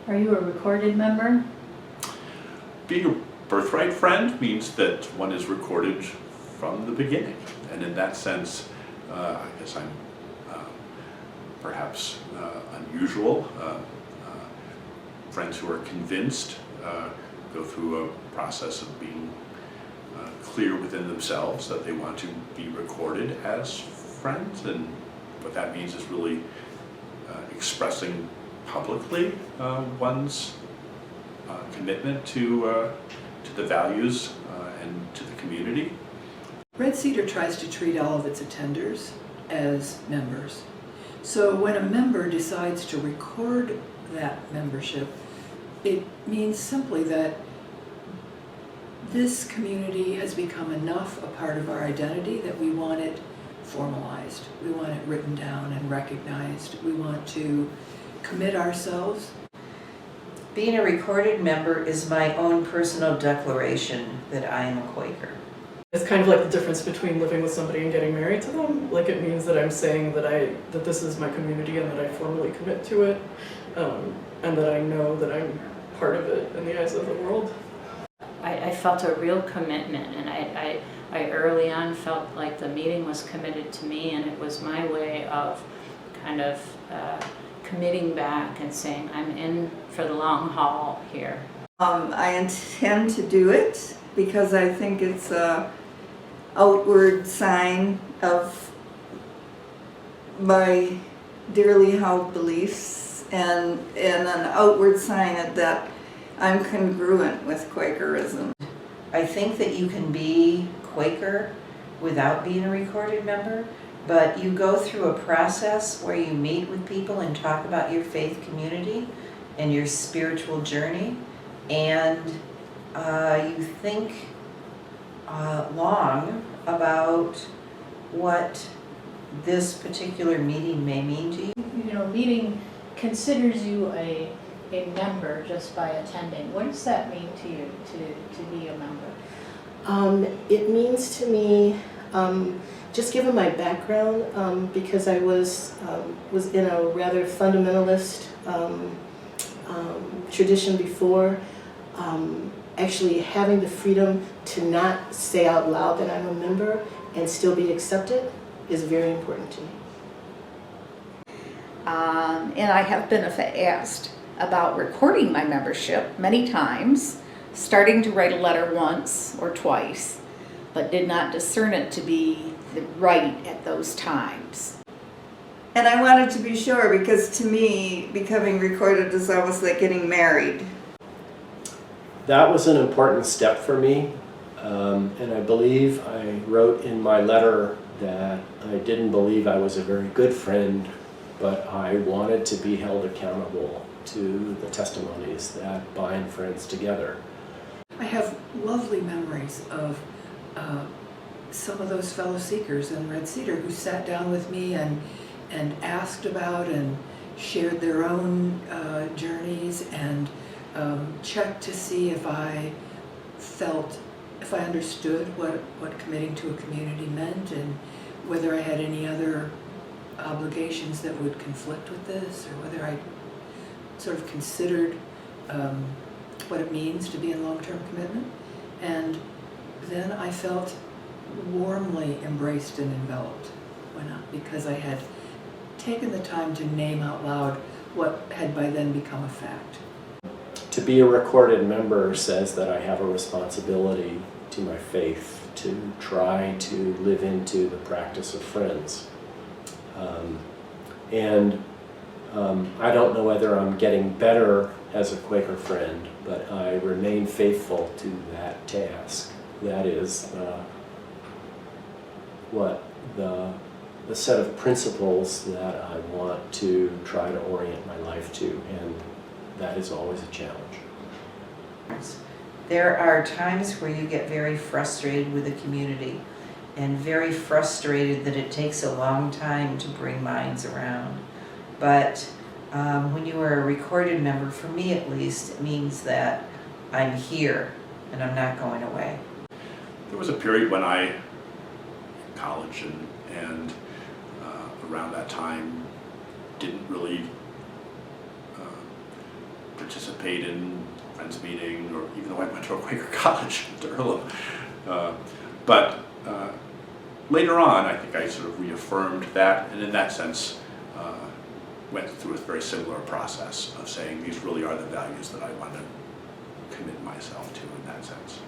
Are you a recorded member? Being a birthright friend means that one is recorded from the beginning, and in that sense, I guess I'm perhaps unusual. Friends who are convinced go through a process of being clear within themselves that they want to be recorded as friends, and what that means is really expressing publicly one's commitment to the values and to the community. Red Cedar tries to treat all of its attenders as members. So when a member decides to record that membership, it means simply that this community has become enough a part of our identity that we want it formalized. We want it written down and recognized. We want to commit ourselves. Being a recorded member is my own personal declaration that I am a Quaker. It's kind of like the difference between living with somebody and getting married to them. Like, it means that I'm saying that this is my community and that I formally commit to it, and that I know that I'm part of it in the eyes of the world. I felt a real commitment, and I early on felt like the meeting was committed to me, and it was my way of kind of committing back and saying I'm in for the long haul here. I intend to do it because I think it's an outward sign of my dearly held beliefs and an outward sign that I'm congruent with Quakerism. I think that you can be Quaker without being a recorded member, but you go through a process where you meet with people and talk about your faith community and your spiritual journey, and you think long about what this particular meeting may mean to you. You know, meeting considers you a member just by attending. What does that mean to you, to be a member? It means to me, just given my background, because I was in a rather fundamentalist tradition before, actually having the freedom to not say out loud that I'm a member and still be accepted is very important to me. And I have been asked about recording my membership many times, starting to write a letter once or twice, but did not discern it to be right at those times. And I wanted to be sure because to me, becoming recorded is almost like getting married. That was an important step for me, and I believe I wrote in my letter that I didn't believe I was a very good friend, but I wanted to be held accountable to the testimonies that bind friends together. I have lovely memories of some of those fellow seekers in Red Cedar who sat down with me and asked about and shared their own journeys and checked to see if I understood what committing to a community meant and whether I had any other obligations that would conflict with this, or whether I sort of considered what it means to be in long-term commitment. And then I felt warmly embraced and enveloped because I had taken the time to name out loud what had by then become a fact. To be a recorded member says that I have a responsibility to my faith to try to live into the practice of friends. I don't know whether I'm getting better as a Quaker friend, but I remain faithful to that task. That is the set of principles that I want to try to orient my life to, and that is always a challenge. There are times where you get very frustrated with the community and very frustrated that it takes a long time to bring minds around. But when you are a recorded member, for me at least, it means that I'm here and I'm not going away. There was a period when I, in college and around that time, didn't really participate in Friends meeting, or even though I went to a Quaker college at Earlham. But later on, I think I sort of reaffirmed that, and in that sense, went through a very similar process of saying these really are the values that I want to commit myself to in that sense.